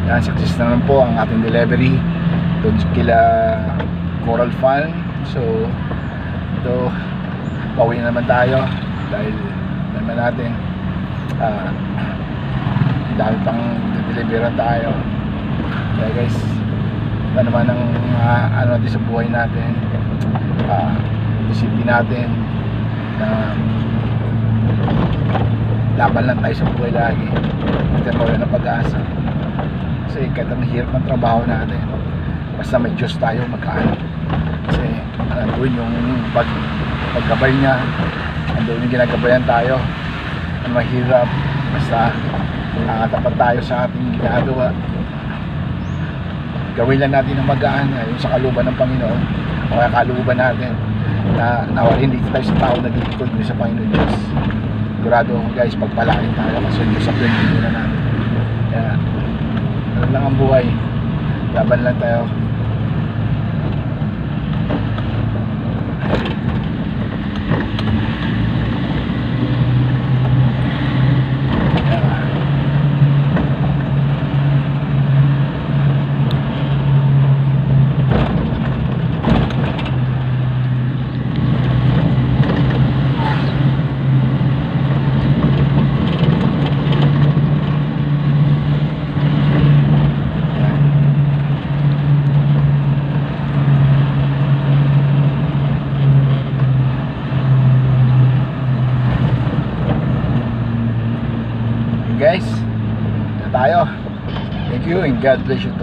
Yan, success naman po ang ating delivery doon kila Coral Farm. So ito, pauwi na naman tayo dahil naman natin dahil pang delivery tayo. Kaya guys, ito naman ang ano natin sa buhay natin. Isipin natin na laban lang tayo sa buhay lagi. Ito na ng pag-asa. Kasi kahit ang hirap ng trabaho natin, basta may Diyos tayo, magkaan. Kasi andun yung paggabay niya, andun yung ginagabayan tayo. Ang mahirap, basta tapat tayo sa ating ginagawa. Gawin lang natin ang magaan, yung sa kalooban ng Panginoon, o kaya kalooban natin na nawalin dito tayo sa tao naglilingkod sa Panginoon Diyos. Sigurado guys, pagpalain tayo kasi Diyos sa pinili na natin. Kaya ano lang ang buhay, laban lang tayo. Guys, na tayo. Thank you and God bless you.